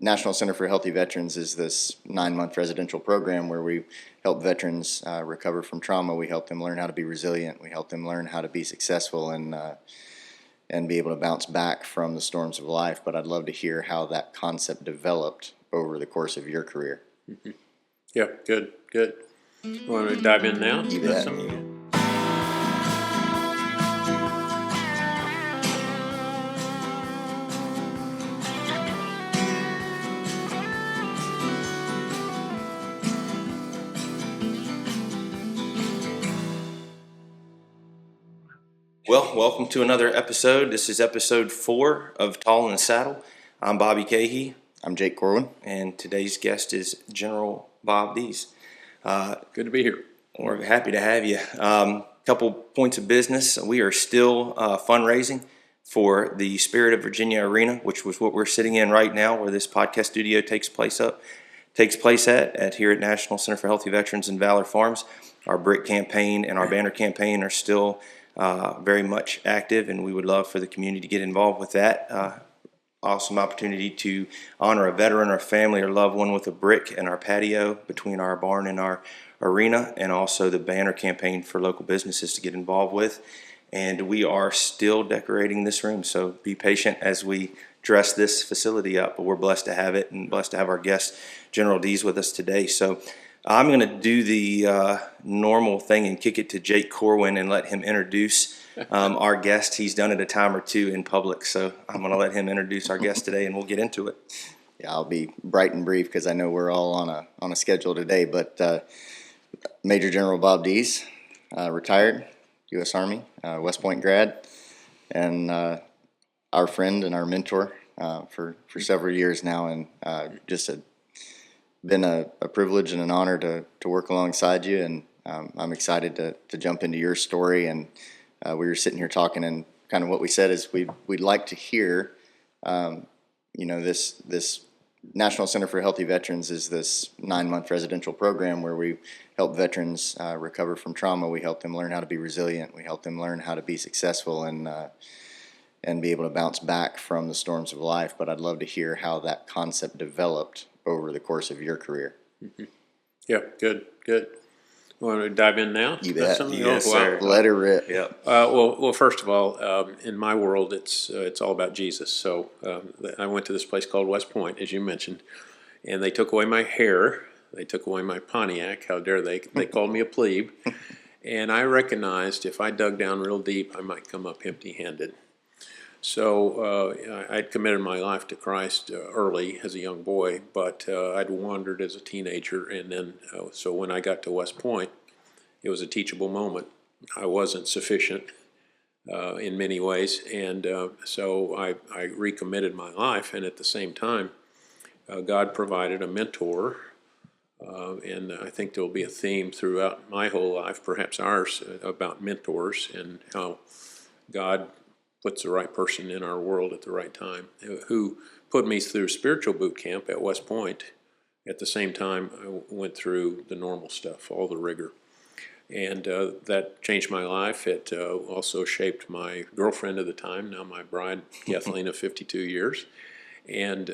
National Center for Healthy Veterans is this 9-month residential program where we help veterans recover from trauma. We help them learn how to be resilient. We help them learn how to be successful and be able to bounce back from the storms of life. But I'd love to hear how that concept developed over the course of your career. Mm-hmm. Yeah, good. Want to dive in now? You bet. Well, welcome to another episode. This is episode 4 of Tall in the Saddle. I'm Bobby Cahey. I'm Jake Corwin. And today's guest is General Bob Dees. Good to be here. We're happy to have you. Couple points of business. We are still fundraising for the Spirit of Virginia Arena, which was what we're sitting in right now, where this podcast studio takes place at here at National Center for Healthy Veterans in Valor Farms. Our brick campaign and our banner campaign are still very much active, and we would love for the community to get involved with that. Awesome opportunity to honor a veteran or family or loved one with a brick in our patio between our barn and our arena, and also the banner campaign for local businesses to get involved with. And we are still decorating this room, so be patient as we dress this facility up. But we're blessed to have it and blessed to have our guest, General Dees, with us today. So I'm going to do the normal thing and kick it to Jake Corwin and let him introduce our guest. He's done it a time or two in public, so I'm going to let him introduce our guest today, and we'll get into it. Yeah, I'll be bright and brief because I know we're all on a schedule today. But Major General Bob Dees, retired U.S. Army, West Point grad, and our friend and our mentor for several years now, and just been a privilege and an honor to work alongside you, and I'm excited to jump into your story. And we were sitting here talking, and kind of what we said is we'd like to hear, this National Center for Healthy Veterans is this 9-month residential program where we help veterans recover from trauma. We help them learn how to be resilient. We help them learn how to be successful and be able to bounce back from the storms of life. But I'd love to hear how that concept developed over the course of your career. Mm-hmm. Yeah, good. Want to dive in now? You bet. Yes, sir. Let it rip. Yep. Well, first of all, in my world, it's all about Jesus. So I went to this place called West Point, as you mentioned, and they took away my hair. They took away my Pontiac. How dare they? They called me a plebe. And I recognized if I dug down real deep, I might come up empty-handed. So I'd committed my life to Christ early as a young boy, but I'd wandered as a teenager, and then so when I got to West Point, it was a teachable moment. I wasn't sufficient in many ways, and so I recommitted my life, and at the same time, God provided a mentor, and I think there will be a theme throughout my whole life, perhaps ours, about mentors and how God puts the right person in our world at the right time, who put me through spiritual boot camp at West Point. At the same time, I went through the normal stuff, all the rigor. And that changed my life. It also shaped my girlfriend at the time, now my bride, Kathleen, of 52 years. And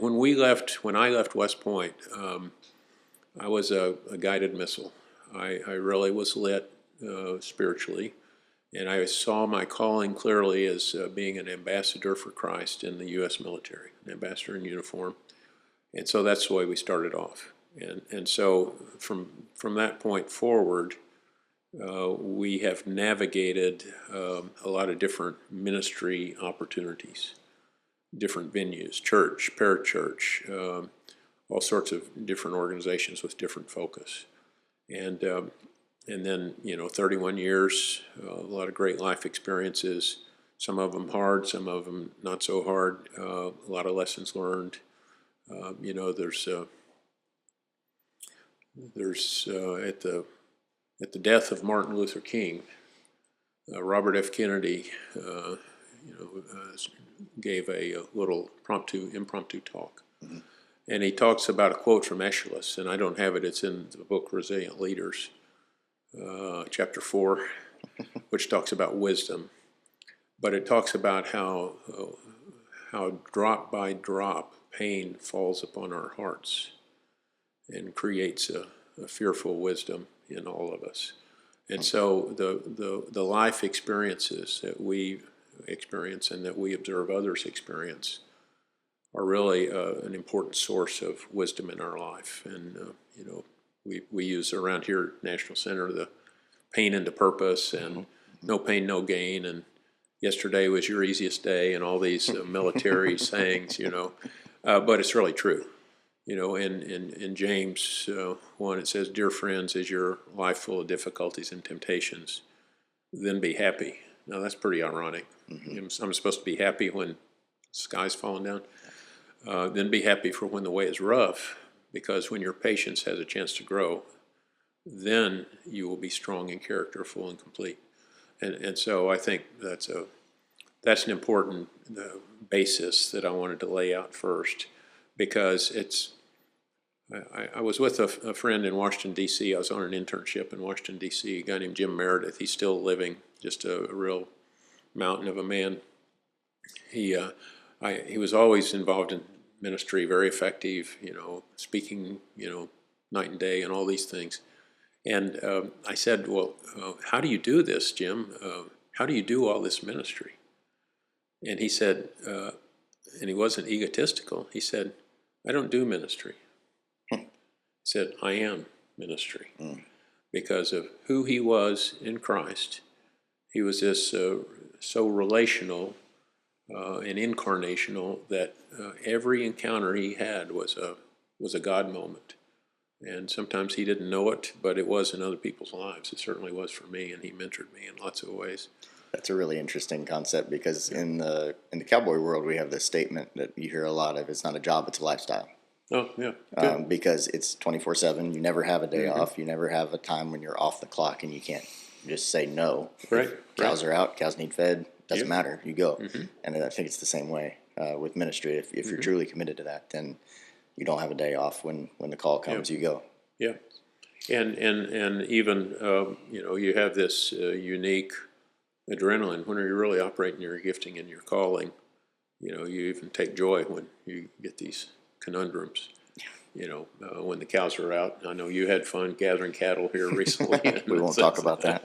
when I left West Point, I was a guided missile. I really was lit spiritually. And I saw my calling clearly as being an ambassador for Christ in the U.S. military, an ambassador in uniform. And so that's the way we started off. And so from that point forward, we have navigated a lot of different ministry opportunities, different venues, church, parachurch, all sorts of different organizations with different focus. And then, 31 years, a lot of great life experiences, some of them hard, some of them not so hard, a lot of lessons learned. There's at the death of Martin Luther King, Robert F. Kennedy, gave a little impromptu talk. Mm-hmm. And he talks about a quote from Aeschylus, and I don't have it, it's in the book Resilient Leaders. Chapter 4, which talks about wisdom, but it talks about how drop by drop pain falls upon our hearts and creates a fearful wisdom in all of us. And so the life experiences that we experience and that we observe others experience are really an important source of wisdom in our life. And, we use around here at National Center the pain into purpose and no pain, no gain, and yesterday was your easiest day, and all these military sayings, but it's really true. In James 1, it says, "Dear friends, is your life full of difficulties and temptations? Then be happy." Now, that's pretty ironic. I'm supposed to be happy when the sky's falling down. Then be happy for when the way is rough, because when your patience has a chance to grow, then you will be strong in character, full and complete. And so I think that's an important basis that I wanted to lay out first, because I was with a friend in Washington, D.C. I was on an internship in Washington, D.C., a guy named Jim Meredith. He's still living, just a real mountain of a man. He was always involved in ministry, very effective, speaking, night and day and all these things. And I said, "Well, how do you do this, Jim? How do you do all this ministry?" And he said, and he wasn't egotistical, he said, "I don't do ministry." He said, "I am ministry." Because of who he was in Christ. He was this so relational and incarnational that every encounter he had was a God moment. And sometimes he didn't know it, but it was in other people's lives. It certainly was for me, and he mentored me in lots of ways. That's a really interesting concept, because in the cowboy world, we have this statement that you hear a lot of: "It's not a job, it's a lifestyle." Oh, yeah. Good. Because it's 24/7. You never have a day off. You never have a time when you're off the clock and you can't just say no. Right. Cows are out. Cows need fed. Doesn't matter. You go. And I think it's the same way with ministry. If you're truly committed to that, then you don't have a day off. When the call comes, you go. Yeah. And even, you have this unique adrenaline when you're really operating your gifting and your calling. You even take joy when you get these conundrums. When the cows are out. I know you had fun gathering cattle here recently. We won't talk about that.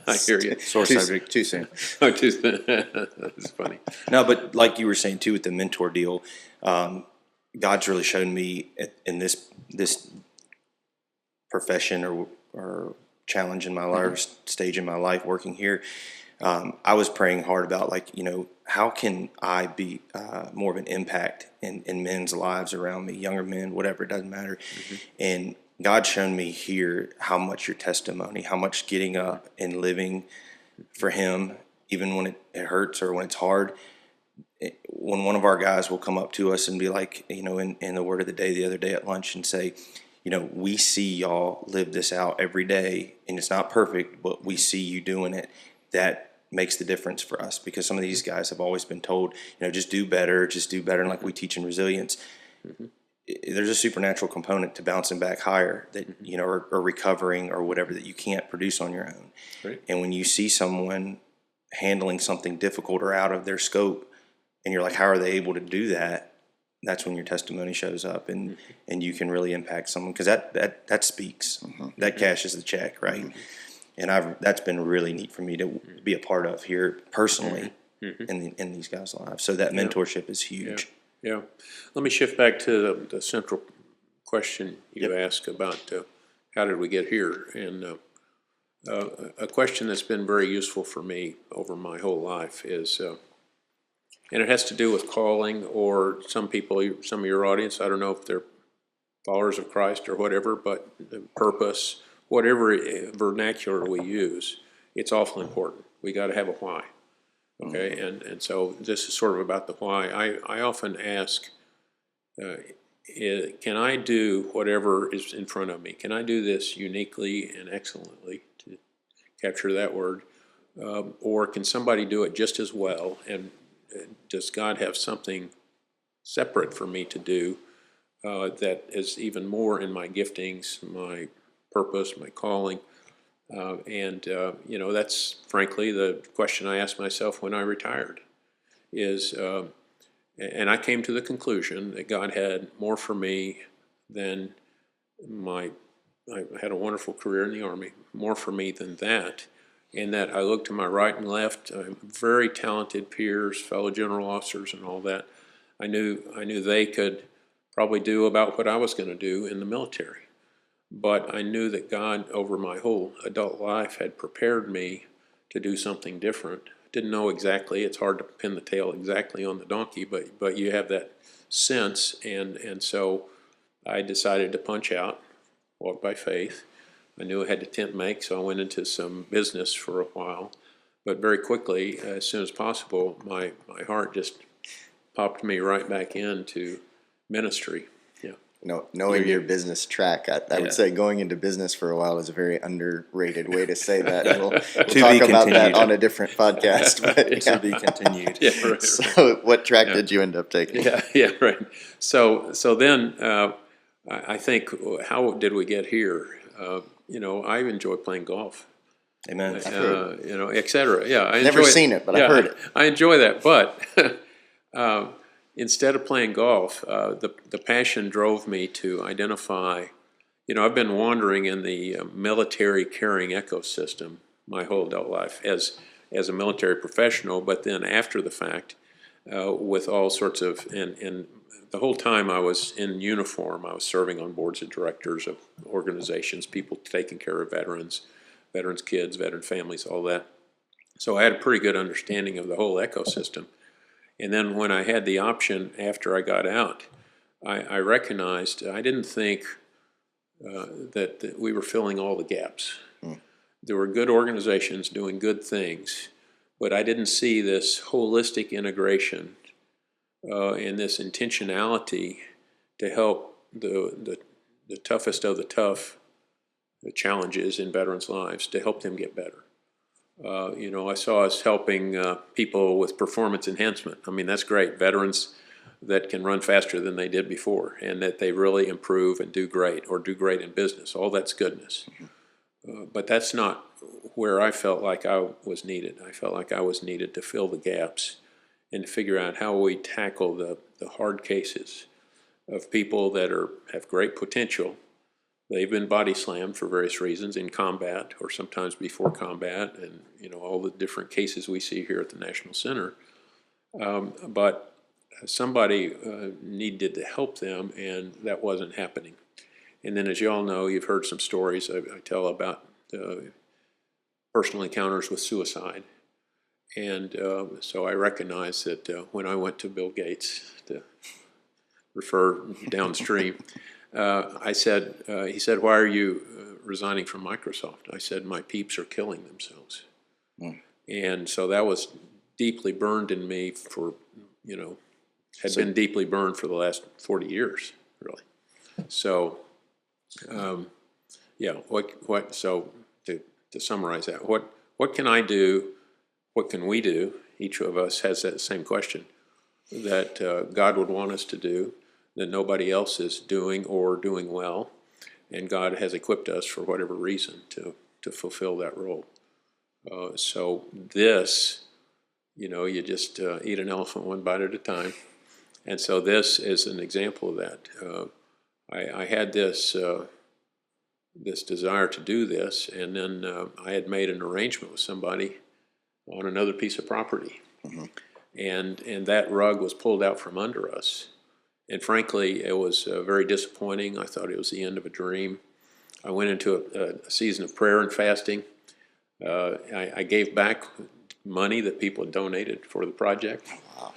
I hear you. Sore subject. Too soon. Oh, too soon. That's funny. No, but like you were saying too with the mentor deal, God's really shown me in this profession or challenge in my life, stage in my life working here. I was praying hard about how can I be more of an impact in men's lives around me, younger men, whatever, it doesn't matter. And God's shown me here how much your testimony, how much getting up and living for Him, even when it hurts or when it's hard. When one of our guys will come up to us and be like, in the word of the day the other day at lunch and say, we see y'all live this out every day, and it's not perfect, but we see you doing it. That makes the difference for us, because some of these guys have always been told, just do better. And like we teach in resilience, there's a supernatural component to bouncing back higher that, or recovering or whatever that you can't produce on your own. Right. And when you see someone handling something difficult or out of their scope, and you're like, how are they able to do that? That's when your testimony shows up, and you can really impact someone, because that speaks. That cashes the check, right? And that's been really neat for me to be a part of here personally in these guys' lives. So that mentorship is huge. Yeah. Let me shift back to the central question you asked about how did we get here, and a question that's been very useful for me over my whole life is. And it has to do with calling, or some people, some of your audience, I don't know if they're followers of Christ or whatever, but purpose, whatever vernacular we use, it's awful important. We got to have a why. Okay, and so this is sort of about the why. I often ask, can I do whatever is in front of me? Can I do this uniquely and excellently, to capture that word? Or can somebody do it just as well? And does God have something separate for me to do that is even more in my giftings, my purpose, my calling? That's frankly the question I asked myself when I retired, is And I came to the conclusion that God had more for me than I had a wonderful career in the Army, more for me than that. And that I looked to my right and left, very talented peers, fellow general officers and all that. I knew they could probably do about what I was going to do in the military. But I knew that God, over my whole adult life, had prepared me to do something different. Didn't know exactly. It's hard to pin the tail exactly on the donkey, but you have that sense. And so I decided to punch out, walk by faith. I knew I had a tent make, so I went into some business for a while. But very quickly, as soon as possible, my heart just popped me right back into ministry. Yeah. Knowing your business track, I would say going into business for a while is a very underrated way to say that. And we'll talk about that on a different podcast. But, To be continued. Yeah, right. So what track did you end up taking? Yeah, right. So then I think, how did we get here? I enjoy playing golf. Amen. Et cetera. Yeah, I Never enjoy seen it, but I've heard it. I enjoy that, but instead of playing golf, the passion drove me to identify. I've been wandering in the military carrying ecosystem my whole adult life as a military professional, but then after the fact, with all sorts of and the whole time I was in uniform, I was serving on boards of directors of organizations, people taking care of veterans kids, veteran families, all that. So I had a pretty good understanding of the whole ecosystem. And then when I had the option after I got out, I recognized, I didn't think that we were filling all the gaps. There were good organizations doing good things, but I didn't see this holistic integration and this intentionality to help the toughest of the tough, the challenges in veterans' lives, to help them get better. I saw us helping people with performance enhancement. I mean, that's great. Veterans that can run faster than they did before, and that they really improve and do great, or do great in business. All that's goodness. But that's not where I felt like I was needed. I felt like I was needed to fill the gaps and to figure out how we tackle the hard cases of people that have great potential. They've been body slammed for various reasons in combat or sometimes before combat, and all the different cases we see here at the National Center. But somebody needed to help them, and that wasn't happening. And then, as you all know, you've heard some stories I tell about personal encounters with suicide. And so I recognize that when I went to Bill Gates, to refer downstream, he said, "Why are you resigning from Microsoft?" I said, "My peeps are killing themselves." And so that was deeply burned in me been deeply burned for the last 40 years, really. So, so to summarize that, what can I do? What can we do? Each of us has that same question that God would want us to do, that nobody else is doing or doing well, and God has equipped us for whatever reason to fulfill that role. So this, you just eat an elephant one bite at a time, and so this is an example of that. I had this desire to do this, and then I had made an arrangement with somebody on another piece of property, and that rug was pulled out from under us. And frankly, it was very disappointing. I thought it was the end of a dream. I went into a season of prayer and fasting. I gave back money that people had donated for the project. Wow.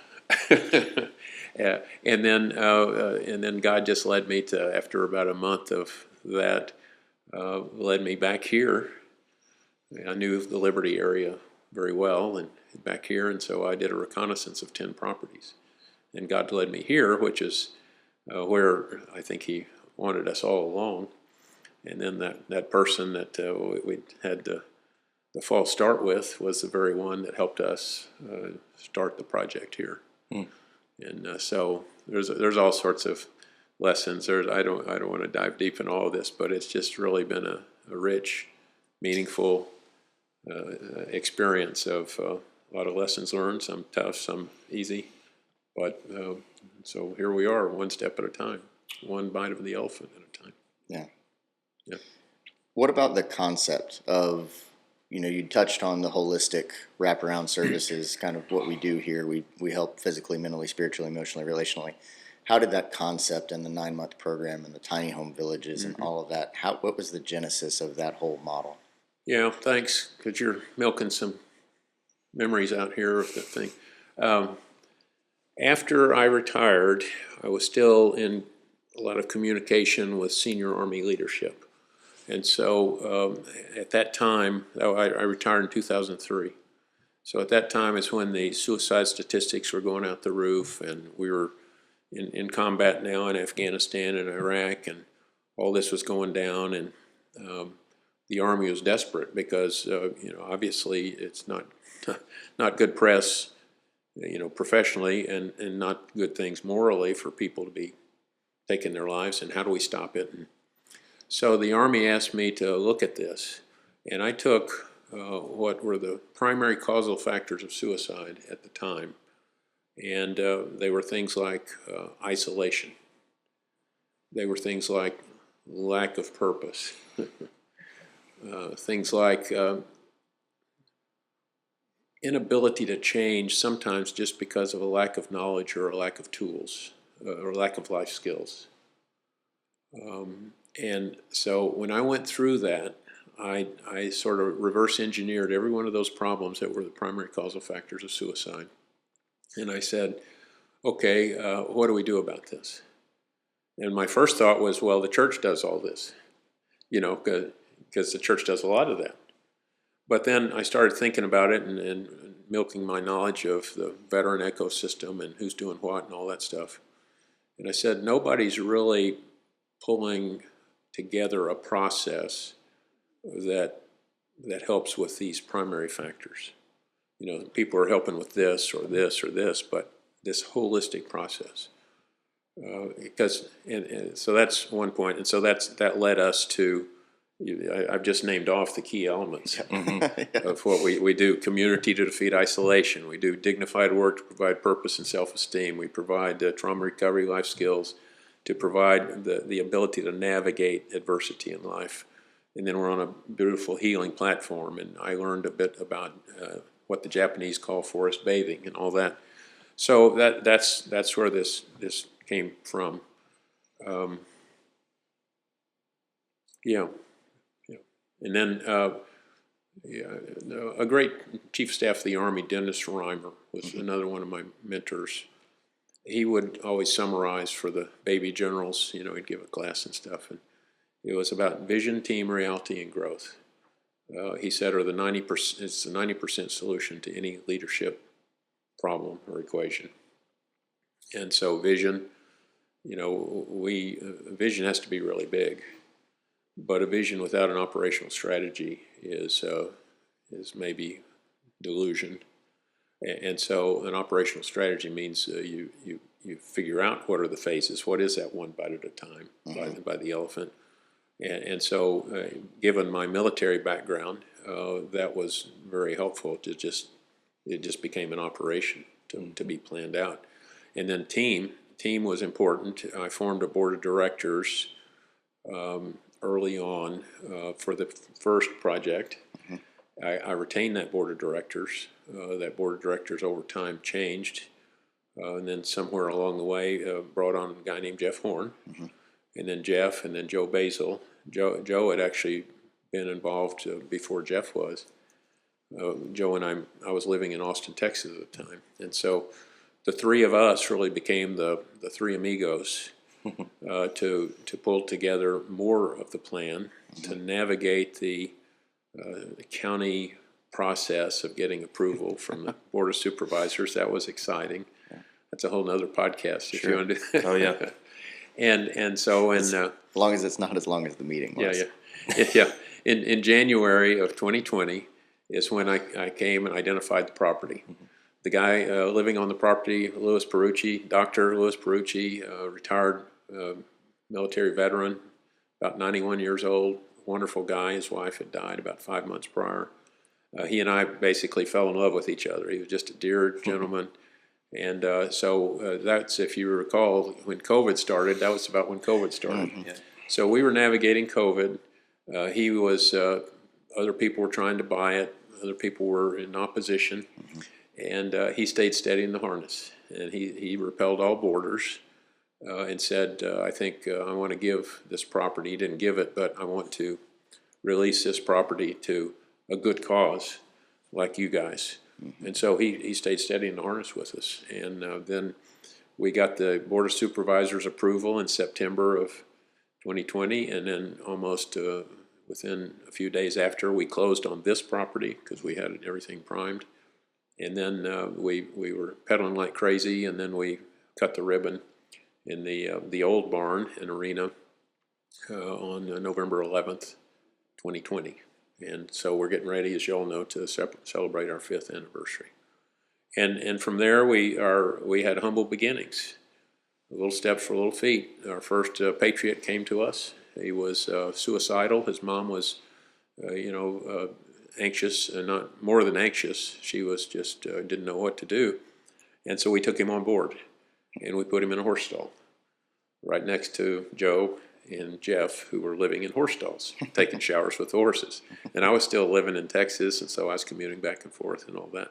And then God just led me to, after about a month of that, led me back here. I knew the Liberty area very well, and back here, and so I did a reconnaissance of 10 properties. And God led me here, which is where I think He wanted us all along. And then that person that we had the false start with was the very one that helped us start the project here. And so there's all sorts of lessons. I don't want to dive deep in all of this, but it's just really been a rich, meaningful experience of a lot of lessons learned, some tough, some easy. But so here we are, one step at a time, one bite of the elephant at a time. Yeah. Yeah. What about the concept of, you touched on the holistic wraparound services, kind of what we do here. We help physically, mentally, spiritually, emotionally, relationally. How did that concept and the 9-month program and the tiny home villages and all of that, what was the genesis of that whole model? Yeah, thanks, because you're milking some memories out here of the thing. After I retired, I was still in a lot of communication with senior Army leadership. And so at that time, I retired in 2003. So at that time is when the suicide statistics were going out the roof, and we were in combat now in Afghanistan and Iraq, and all this was going down, and the Army was desperate because obviously it's not good press, professionally, and not good things morally for people to be taking their lives, and how do we stop it? And so the Army asked me to look at this, and I took what were the primary causal factors of suicide at the time, and they were things like isolation. They were things like lack of purpose. Things like inability to change, sometimes just because of a lack of knowledge or a lack of tools or lack of life skills. And so when I went through that, I sort of reverse engineered every one of those problems that were the primary causal factors of suicide. And I said, okay, what do we do about this? And my first thought was, well, the church does all this, because the church does a lot of that. But then I started thinking about it and milking my knowledge of the veteran ecosystem and who's doing what and all that stuff. And I said, nobody's really pulling together a process that helps with these primary factors. People are helping with this or this or this, but this holistic process. So that's one point, and so that led us to. I've just named off the key elements of what we do: community to defeat isolation. We do dignified work to provide purpose and self-esteem. We provide trauma recovery, life skills, to provide the ability to navigate adversity in life. And then we're on a beautiful healing platform, and I learned a bit about what the Japanese call forest bathing and all that. So that's where this came from. And then a great chief of staff of the Army, Dennis Reimer, was another one of my mentors. He would always summarize for the baby generals. He'd give a class and stuff, and it was about vision, team, reality, and growth. He said, it's the 90% solution to any leadership problem or equation. And so vision, vision has to be really big, but a vision without an operational strategy is maybe delusion. And so an operational strategy means you figure out what are the phases. What is that one bite at a time by the elephant? And so given my military background, that was very helpful it just became an operation to be planned out. And then team was important. I formed a board of directors early on for the first project. I retained that board of directors. That board of directors over time changed. And then somewhere along the way brought on a guy named Jeff Horn. And then Jeff, and then Joe Basil. Joe had actually been involved before Jeff was. Joe and I was living in Austin, Texas at the time. And so the three of us really became the three amigos to pull together more of the plan, to navigate the county process of getting approval from the Board of Supervisors. That was exciting. That's a whole nother podcast if you want to do that. Oh, yeah. And so as long as it's not as long as the meeting was. Yeah. In January of 2020 is when I came and identified the property. The guy living on the property, Dr. Louis Perucci, retired military veteran, about 91 years old, wonderful guy. His wife had died about 5 months prior. He and I basically fell in love with each other. He was just a dear gentleman. And that's, if you recall, when COVID started, that was about when COVID started. Yeah. So we were navigating COVID. He was, other people were trying to buy it. Other people were in opposition. And he stayed steady in the harness. And he repelled all borders and said, I think I want to give this property. He didn't give it, but I want to release this property to a good cause like you guys. And so he stayed steady in the harness with us. And then we got the Board of Supervisors approval in September of 2020, and then almost within a few days after, we closed on this property because we had everything primed. And then we were pedaling like crazy, and then we cut the ribbon in the old barn and arena on November 11th, 2020. And so we're getting ready, as you all know, to celebrate our 5th anniversary. And from there, we had humble beginnings, little steps for little feet. Our first patriot came to us. He was suicidal. His mom was, anxious, and not more than anxious. She was just didn't know what to do. And so we took him on board, and we put him in a horse stall right next to Joe and Jeff, who were living in horse stalls, taking showers with the horses. And I was still living in Texas, and so I was commuting back and forth and all that.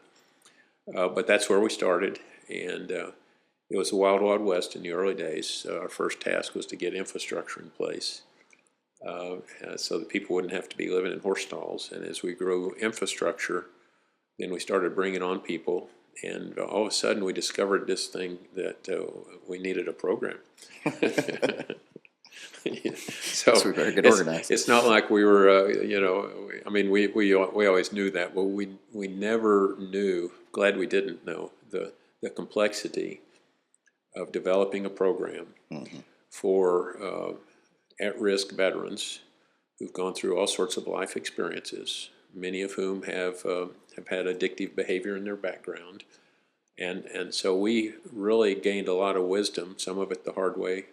But that's where we started, and it was the wild, wild west in the early days. Our first task was to get infrastructure in place so that people wouldn't have to be living in horse stalls. And as we grew infrastructure, then we started bringing on people, and all of a sudden we discovered this thing that we needed a program. So we better get organized. It's not like we were, we always knew that, but we never knew. Glad we didn't know the complexity of developing a program for at-risk veterans who've gone through all sorts of life experiences, many of whom have had addictive behavior in their background, and so we really gained a lot of wisdom, some of it the hard way.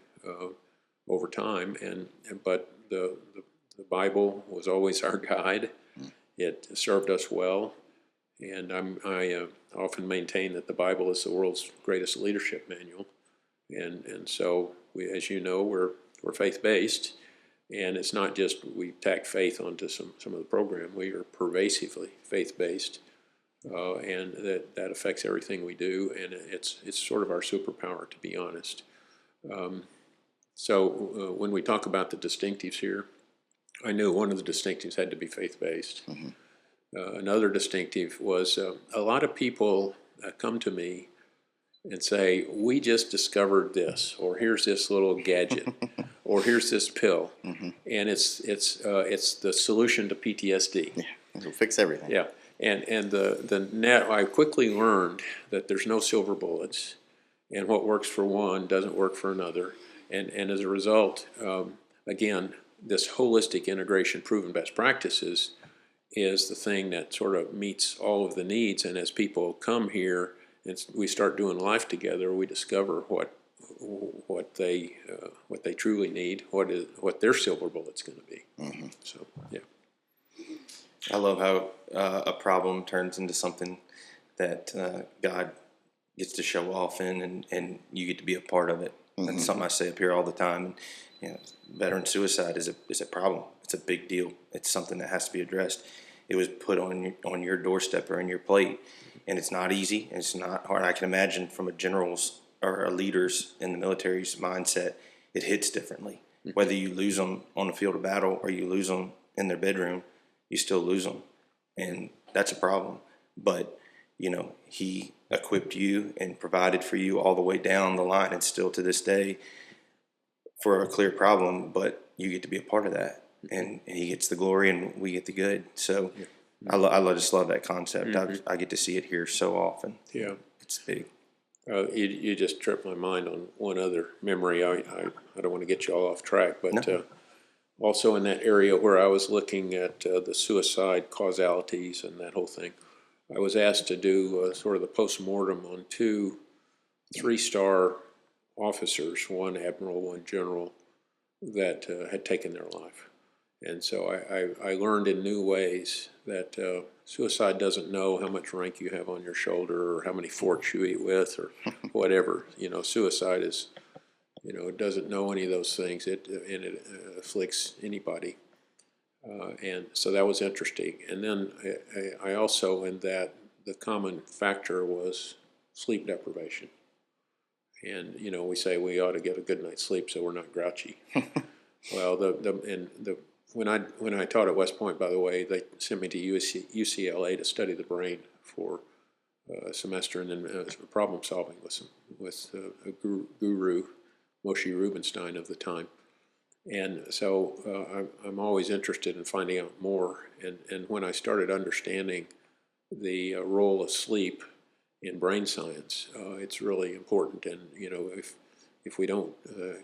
Over time, but the Bible was always our guide. It served us well, and I often maintain that the Bible is the world's greatest leadership manual, and so we, as you know, we're faith-based, and it's not just we tack faith onto some of the program. We are pervasively faith-based, and that affects everything we do, and it's sort of our superpower, to be honest. So when we talk about the distinctives here, I knew one of the distinctives had to be faith-based. Another distinctive was a lot of people come to me and say, we just discovered this, or here's this little gadget, or here's this pill, and it's the solution to PTSD. Yeah, it'll fix everything. Yeah, and the net, I quickly learned that there's no silver bullets, and what works for one doesn't work for another. And as a result, again, this holistic integration, proven best practices, is the thing that sort of meets all of the needs. And as people come here and we start doing life together, we discover what they truly need, what their silver bullet's going to be. So yeah, I love how a problem turns into something that God gets to show off in, and you get to be a part of it. That's something I say up here all the time. And, veteran suicide is a problem. It's a big deal. It's something that has to be addressed. It was put on your doorstep or in your plate, and it's not easy. And it's not hard. I can imagine from a general's or a leader's in the military's mindset, it hits differently. Whether you lose them on the field of battle or you lose them in their bedroom, you still lose them, and that's a problem. But he equipped you and provided for you all the way down the line, and still to this day for a clear problem, but you get to be a part of that, and he gets the glory and we get the good. So I just love that concept. I get to see it here so often. Yeah, it's big. You just tripped my mind on one other memory. I don't want to get you all off track, but also in that area where I was looking at the suicide causalities and that whole thing, I was asked to do sort of the post-mortem on 2 3-star officers, one admiral, one general, that had taken their life. And so I learned in new ways that suicide doesn't know how much rank you have on your shoulder or how many forks you eat with or whatever. Suicide is, it doesn't know any of those things. It afflicts anybody. And so that was interesting. And then I also, in that, the common factor was sleep deprivation. And, we say we ought to get a good night's sleep so we're not grouchy. Well, when I taught at West Point, by the way, they sent me to UCLA to study the brain for a semester, and then problem solving with a guru, Moshe Rubinstein of the time. And so I'm always interested in finding out more. And when I started understanding the role of sleep in brain science, it's really important. And if we don't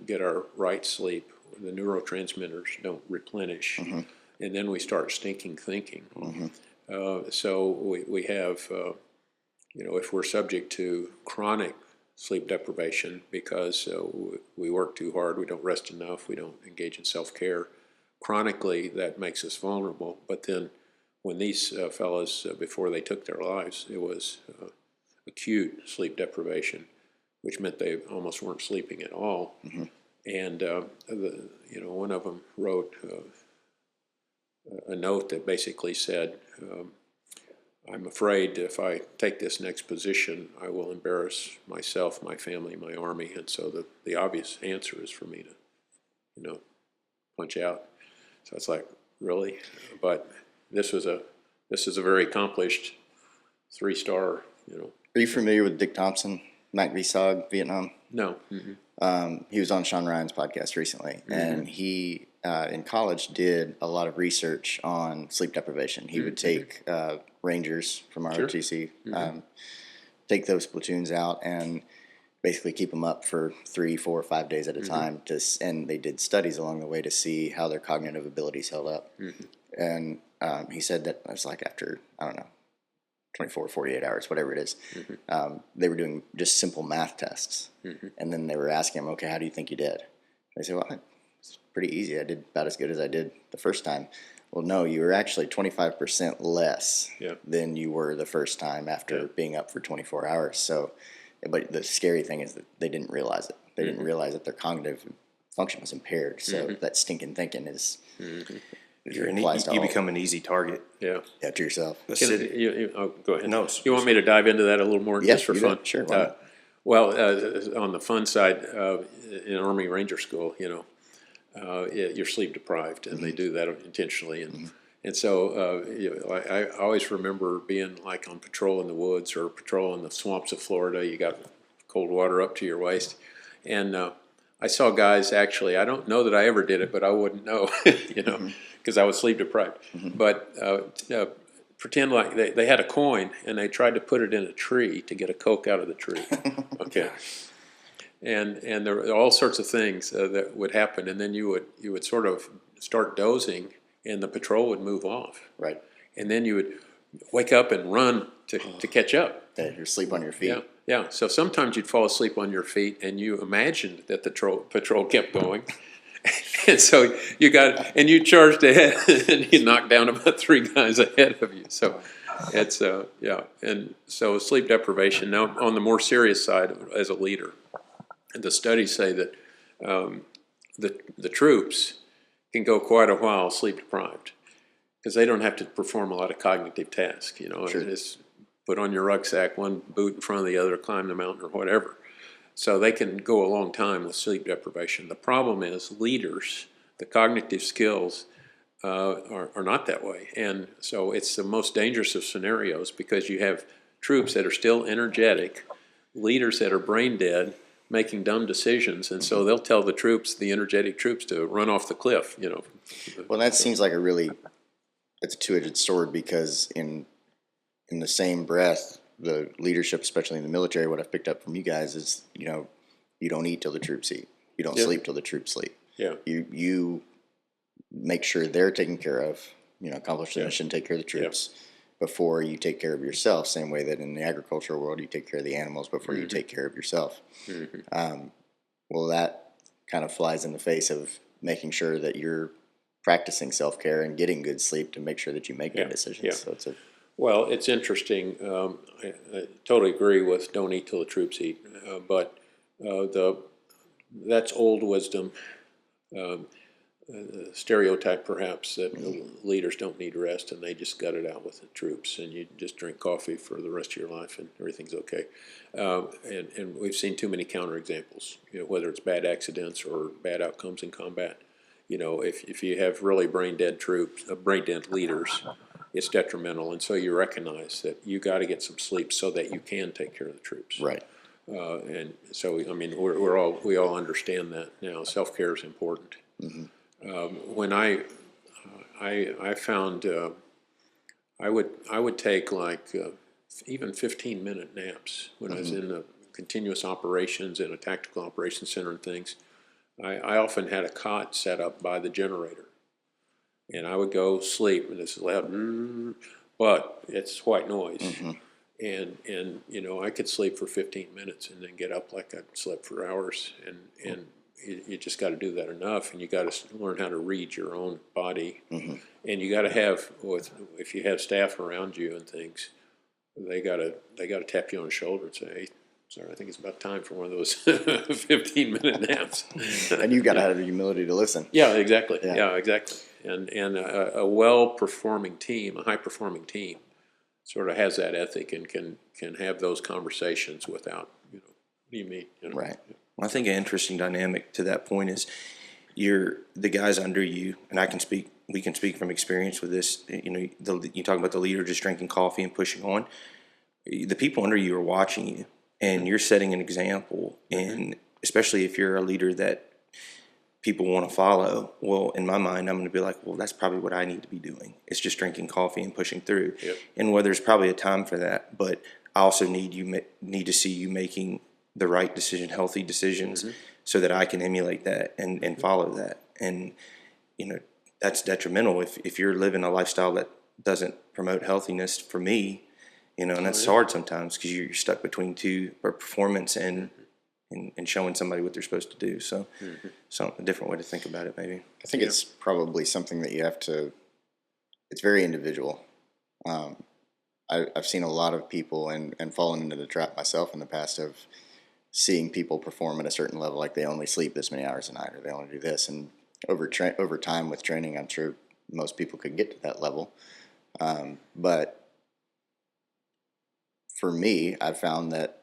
get our right sleep, the neurotransmitters don't replenish, and then we start stinking thinking. So we have, if we're subject to chronic sleep deprivation because we work too hard, we don't rest enough, we don't engage in self-care, chronically that makes us vulnerable. But then when these fellows, before they took their lives, it was acute sleep deprivation, which meant they almost weren't sleeping at all. And one of them wrote a note that basically said, I'm afraid if I take this next position, I will embarrass myself, my family, my army. And so the obvious answer is for me to, punch out. So it's like, really? But this is a very accomplished 3-star, Are you familiar with Dick Thompson, Mac v. SOG, Vietnam? No. He was on Sean Ryan's podcast recently, and he, in college, did a lot of research on sleep deprivation. He would take Rangers from ROTC, take those platoons out, and basically keep them up for 3, 4, 5 days at a time. And they did studies along the way to see how their cognitive abilities held up. And he said that it was like after, I don't know, 24, 48 hours, whatever it is, they were doing just simple math tests. And then they were asking him, okay, how do you think you did? They said, well, it's pretty easy. I did about as good as I did the first time. Well, no, you were actually 25% less than you were the first time after being up for 24 hours. So, but the scary thing is that they didn't realize it. They didn't realize that their cognitive function was impaired. So that stinking thinking is... You become an easy target. Yeah, to yourself. Go ahead. No, you want me to dive into that a little more just for fun? Sure. Well, on the fun side, in Army Ranger School, you're sleep deprived, and they do that intentionally. And so I always remember being like on patrol in the woods or patrol in the swamps of Florida. You got cold water up to your waist, and I saw guys actually. I don't know that I ever did it, but I wouldn't know, because I was sleep deprived. But pretend like they had a coin and they tried to put it in a tree to get a Coke out of the tree. Okay. And there were all sorts of things that would happen, and then you would sort of start dozing, and the patrol would move off. Right. And then you would wake up and run to catch up. You're asleep on your feet. Yeah. So sometimes you'd fall asleep on your feet, and you imagined that the patrol kept going. And so you charged ahead, and you knocked down about 3 guys ahead of you. So it's and so sleep deprivation. Now on the more serious side, as a leader, the studies say that the troops can go quite a while sleep deprived because they don't have to perform a lot of cognitive tasks. Just put on your rucksack, one boot in front of the other, climb the mountain or whatever. So they can go a long time with sleep deprivation. The problem is leaders, the cognitive skills are not that way. And so it's the most dangerous of scenarios because you have troops that are still energetic, leaders that are brain dead, making dumb decisions. And so they'll tell the energetic troops to run off the cliff, Well, that seems like it's a two-edged sword because in the same breath, the leadership, especially in the military, what I've picked up from you guys is, you don't eat till the troops eat. You don't sleep till the troops sleep. Yeah. You make sure they're taken care of, accomplish the mission, take care of the troops before you take care of yourself. Same way that in the agricultural world, you take care of the animals before you take care of yourself. Well, that kind of flies in the face of making sure that you're practicing self-care and getting good sleep to make sure that you make good decisions. yeah. So it's a Well, it's interesting. I totally agree with don't eat till the troops eat, but that's old wisdom. Stereotype perhaps that leaders don't need rest and they just gut it out with the troops and you just drink coffee for the rest of your life and everything's okay. And we've seen too many counterexamples, whether it's bad accidents or bad outcomes in combat. If you have really brain dead troops, brain dead leaders, it's detrimental. And so you recognize that you got to get some sleep so that you can take care of the troops. right. And so, I mean, we all understand that now. Self-care is important. When I found I would take like even 15-minute naps when I was in the continuous operations in a tactical operations center and things. I often had a cot set up by the generator, and I would go sleep, and it's loud, but it's white noise, and I could sleep for 15 minutes and then get up like I'd slept for hours, and you just got to do that enough, and you got to learn how to read your own body, and you got to have if you have staff around you and things, they got to tap you on the shoulder and say, hey, sorry, I think it's about time for one of those 15-minute naps. And you've got to have the humility to listen. Yeah, exactly. Yeah, exactly. And a well-performing team, a high-performing team, sort of has that ethic and can have those conversations without, what do you mean? Right. Well, I think an interesting dynamic to that point is the guys under you, and we can speak from experience with this. You talk about the leader just drinking coffee and pushing on. The people under you are watching you, and you're setting an example. And especially if you're a leader that people want to follow, well, in my mind, I'm going to be like, well, that's probably what I need to be doing. It's just drinking coffee and pushing through. Yep. And well, there's probably a time for that, but I also need to see you making the right decision, healthy decisions, so that I can emulate that and follow that. And that's detrimental if you're living a lifestyle that doesn't promote healthiness for me. And that's hard sometimes because you're stuck between two, or performance and showing somebody what they're supposed to do. So, a different way to think about it, maybe. I think it's probably something that you have to. It's very individual. I've seen a lot of people and fallen into the trap myself in the past of seeing people perform at a certain level, like they only sleep this many hours a night, or they only do this. And over time with training, I'm sure most people could get to that level. But for me, I've found that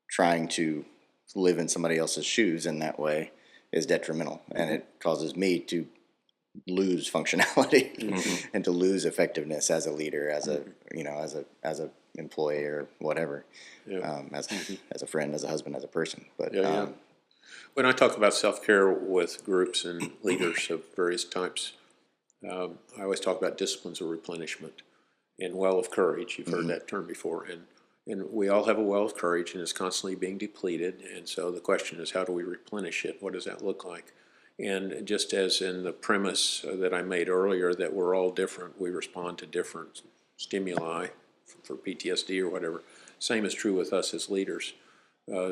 trying to live in somebody else's shoes in that way is detrimental, and it causes me to lose functionality and to lose effectiveness as a leader, as a as a employee or whatever, as a friend, as a husband, as a person. But when I talk about self-care with groups and leaders of various types, I always talk about disciplines of replenishment and well of courage. You've heard that term before, and we all have a well of courage, and it's constantly being depleted. And so the question is, how do we replenish it? What does that look like? And just as in the premise that I made earlier, that we're all different, we respond to different stimuli for PTSD or whatever. Same is true with us as leaders.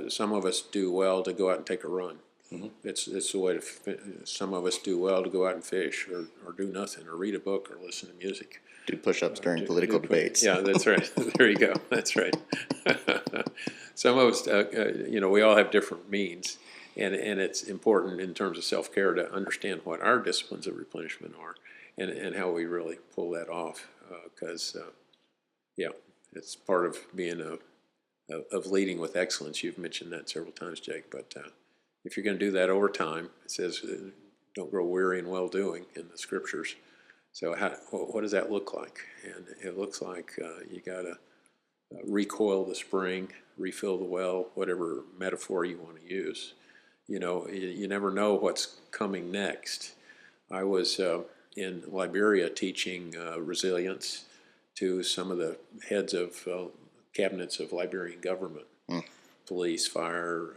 Some of us do well to go out and take a run. It's the way to. Some of us do well to go out and fish, or do nothing, or read a book, or listen to music. do push-ups during political debates. Yeah, that's right. There you go. That's right. Some of us, we all have different means, and it's important in terms of self-care to understand what our disciplines of replenishment are, and how we really pull that off. Because, it's part of being of leading with excellence. You've mentioned that several times, Jake. But if you're going to do that over time, it says, "Don't grow weary in well-doing" in the scriptures. So what does that look like? And it looks like you got to recoil the spring, refill the well, whatever metaphor you want to use. You never know what's coming next. I was in Liberia teaching resilience to some of the heads of cabinets of Liberian government, police, fire,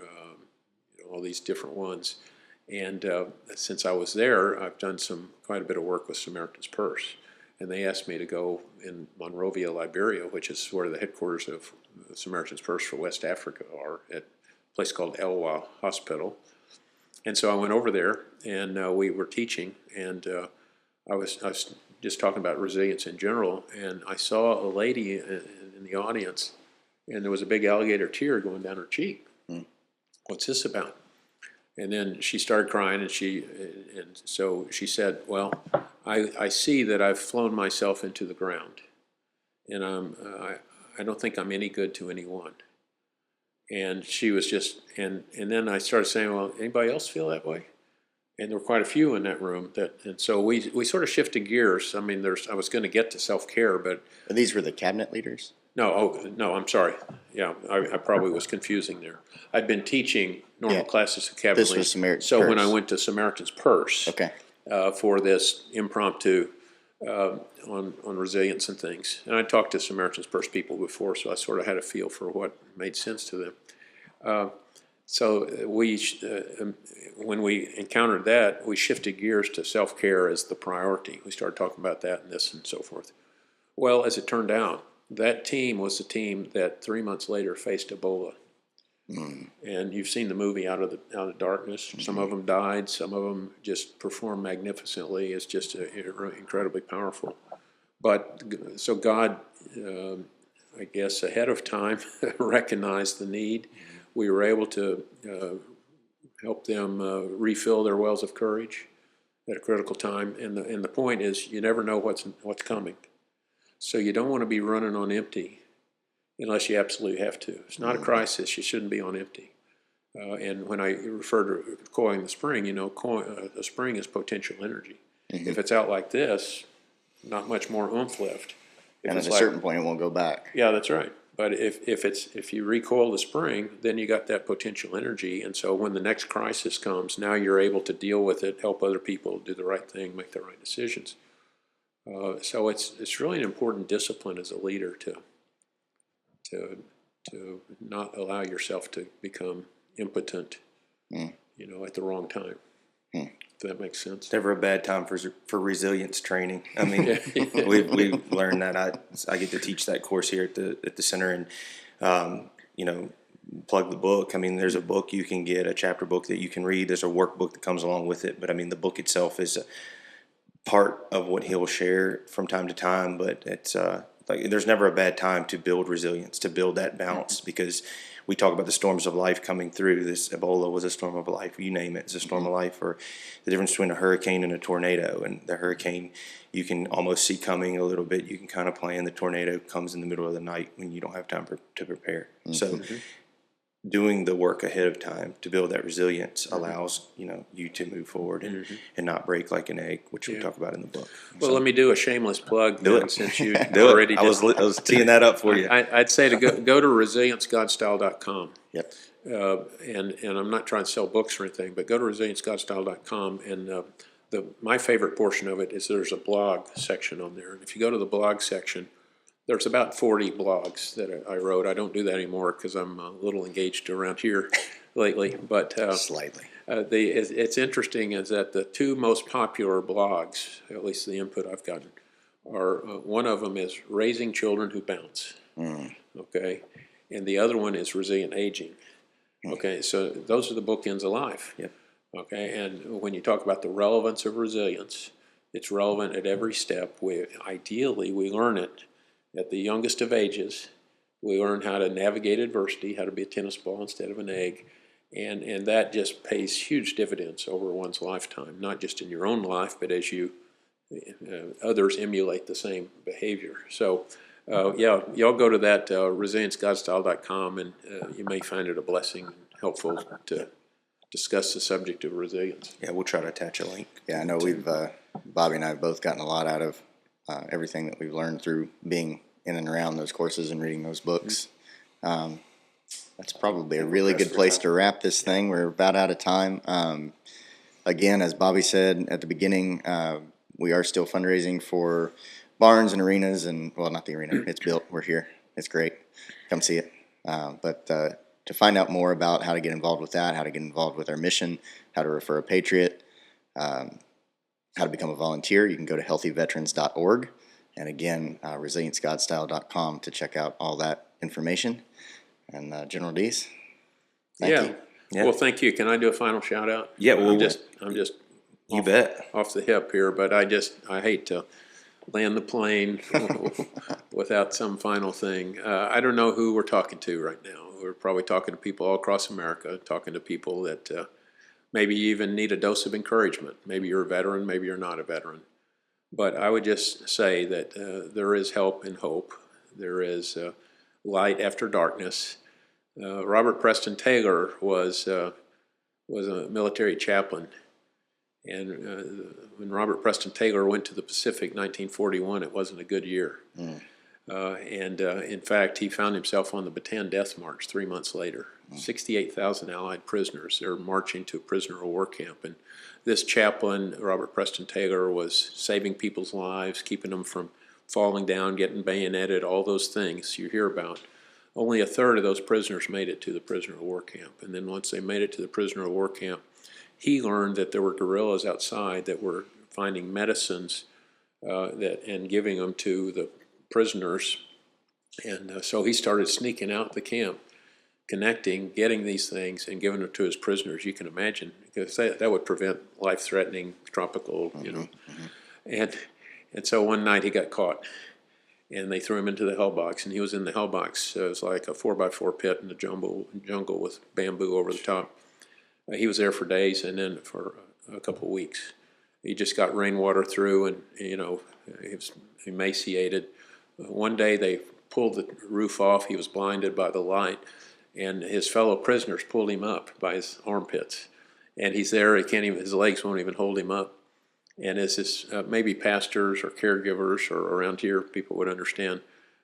all these different ones. And since I was there, I've done quite a bit of work with Samaritan's Purse. And they asked me to go in Monrovia, Liberia, which is where the headquarters of Samaritan's Purse for West Africa are, at a place called Elwa Hospital. And so I went over there, and we were teaching, and I was just talking about resilience in general, and I saw a lady in the audience, and there was a big alligator tear going down her cheek. What's this about? And then she started crying, and so she said, "Well, I see that I've flown myself into the ground, and I don't think I'm any good to anyone." And she was just, and then I started saying, "Well, anybody else feel that way?" And there were quite a few in that room and so we sort of shifted gears. I mean, I was going to get to self-care, but These were the cabinet leaders? no, I'm sorry. Yeah, I probably was confusing there. I'd been teaching normal classes of cabinet This leaders. was Samaritan's So when I Purse. went to Samaritan's Purse Okay. for this impromptu on resilience and things, and I talked to Samaritan's Purse people before, so I sort of had a feel for what made sense to them. So when we encountered that, we shifted gears to self-care as the priority. We started talking about that and this and so forth. Well, as it turned out, that team was the team that 3 months later faced Ebola. And you've seen the movie Out of Darkness. Some of them died. Some of them just performed magnificently. It's just incredibly powerful. But so God, I guess, ahead of time, recognized the need. We were able to help them refill their wells of courage at a critical time. And the point is, you never know what's coming. So you don't want to be running on empty unless you absolutely have to. It's not a crisis. You shouldn't be on empty. And when I refer to coiling the spring, a spring is potential energy. If it's out like this, not much more oomph left. And at a certain point, it won't go back. Yeah, that's right. But if you recoil the spring, then you got that potential energy, and so when the next crisis comes, now you're able to deal with it, help other people do the right thing, make the right decisions. So it's really an important discipline as a leader to not allow yourself to become impotent, at the wrong time. If that makes sense. It's never a bad time for resilience training. I mean, we've learned that. I get to teach that course here at the center, and plug the book. I mean, there's a book you can get, a chapter book that you can read. There's a workbook that comes along with it. But I mean, the book itself is a part of what he'll share from time to time. But it's there's never a bad time to build resilience, to build that balance, because we talk about the storms of life coming through. This Ebola was a storm of life. You name it, it's a storm of life. Or the difference between a hurricane and a tornado. And the hurricane, you can almost see coming a little bit. You can kind of plan. The tornado comes in the middle of the night when you don't have time to prepare. So doing the work ahead of time to build that resilience allows you to move forward and not break like an egg, which we talk about in the book. Well, let me do a shameless plug. Do it. Since you Do already it. did. I was teeing that up for you. I'd say to go to resiliencegodstyle.com. Yep. And I'm not trying to sell books or anything, but go to resiliencegodstyle.com, and my favorite portion of it is there's a blog section on there. And if you go to the blog section, there's about 40 blogs that I wrote. I don't do that anymore because I'm a little engaged around here lately. But Slightly. it's interesting is that the two most popular blogs, at least the input I've gotten, are one of them is Raising Children Who Bounce. Okay, and the other one is Resilient Aging. Okay, so those are the bookends of life. Yep. Okay, and when you talk about the relevance of resilience, it's relevant at every step. Ideally we learn it at the youngest of ages. We learn how to navigate adversity, how to be a tennis ball instead of an egg, and that just pays huge dividends over one's lifetime, not just in your own life, but as others emulate the same behavior. So, y'all go to that resiliencegodstyle.com, and you may find it a blessing and helpful to discuss the subject of resilience. Yeah, we'll try to attach a link. Yeah, I know Bobby and I have both gotten a lot out of everything that we've learned through being in and around those courses and reading those books. That's probably a really good place to wrap this thing. We're about out of time. Again, as Bobby said at the beginning, we are still fundraising for barns and arenas, and well, not the arena. It's built. We're here. It's great. Come see it. But to find out more about how to get involved with that, how to get involved with our mission, how to refer a patriot, how to become a volunteer, you can go to healthyveterans.org. And again, resiliencegodstyle.com to check out all that information. And General Dees, thank you. Yeah. Well, thank you. Can I do a final shout out? Yeah, well, I'm just you bet. off the hip here, but I hate to land the plane without some final thing. I don't know who we're talking to right now. We're probably talking to people all across America, talking to people that maybe even need a dose of encouragement. Maybe you're a veteran, maybe you're not a veteran. But I would just say that there is help and hope. There is light after darkness. Robert Preston Taylor was a military chaplain. And when Robert Preston Taylor went to the Pacific 1941, it wasn't a good year. In fact, he found himself on the Bataan Death March 3 months later. 68,000 Allied prisoners. They were marching to a prisoner of war camp. And this chaplain, Robert Preston Taylor, was saving people's lives, keeping them from falling down, getting bayoneted, all those things you hear about. Only a third of those prisoners made it to the prisoner of war camp. And then once they made it to the prisoner of war camp, he learned that there were guerrillas outside that were finding medicines and giving them to the prisoners. And so he started sneaking out the camp, connecting, getting these things, and giving them to his prisoners. You can imagine, because that would prevent life-threatening tropical, And so one night he got caught, and they threw him into the hell box, and he was in the hell box. It was like a 4x4 pit in the jungle with bamboo over the top. He was there for days, and then for a couple of weeks. He just got rainwater through, and he was emaciated. One day they pulled the roof off. He was blinded by the light, and his fellow prisoners pulled him up by his armpits. And he's there. His legs won't even hold him up. And as this, maybe pastors or caregivers or around here, people would understand.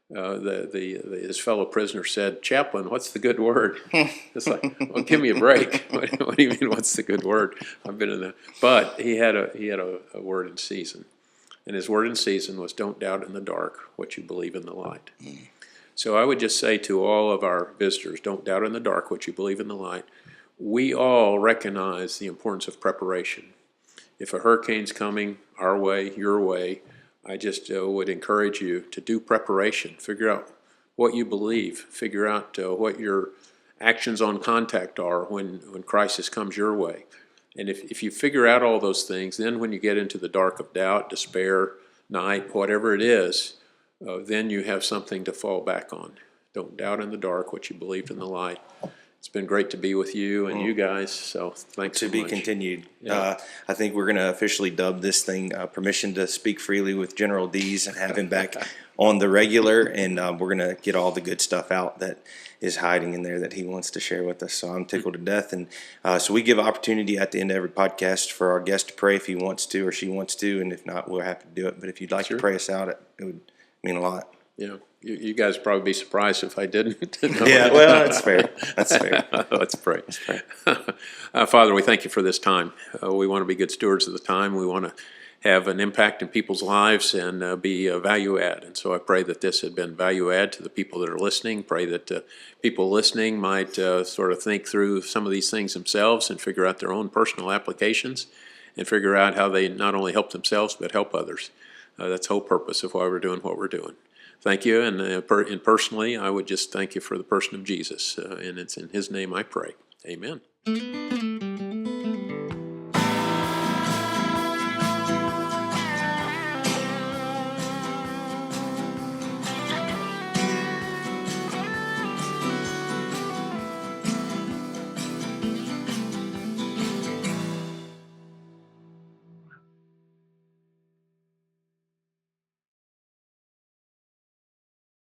His fellow prisoner said, "Chaplain, what's the good word?" It's like, well, give me a break. What do you mean, what's the good word? I've been in that. But he had a word in season, and his word in season was, "Don't doubt in the dark what you believe in the light." So I would just say to all of our visitors, don't doubt in the dark what you believe in the light. We all recognize the importance of preparation. If a hurricane's coming our way, your way, I just would encourage you to do preparation. Figure out what you believe. Figure out what your actions on contact are when crisis comes your way. And if you figure out all those things, then when you get into the dark of doubt, despair, night, whatever it is, then you have something to fall back on. Don't doubt in the dark what you believed in the light. It's been great to be with you and you guys, so thanks so much. To be continued. Yeah. I think we're going to officially dub this thing Permission to Speak Freely with General Dees and have him back on the regular, and we're going to get all the good stuff out that is hiding in there that he wants to share with us. So I'm tickled to death. And so we give opportunity at the end of every podcast for our guest to pray if he wants to or she wants to, and if not, we'll have to do it. But if you'd like to pray us out, it would mean a lot. Yeah, you guys would probably be surprised if I didn't. Yeah, well, that's fair. That's fair. Let's pray. Father, we thank you for this time. We want to be good stewards of the time. We want to have an impact in people's lives and be a value add. And so I pray that this had been value add to the people that are listening. Pray that people listening might sort of think through some of these things themselves and figure out their own personal applications and figure out how they not only help themselves but help others. That's the whole purpose of why we're doing what we're doing. Thank you, and personally, I would just thank you for the person of Jesus, and it's in his name I pray. Amen.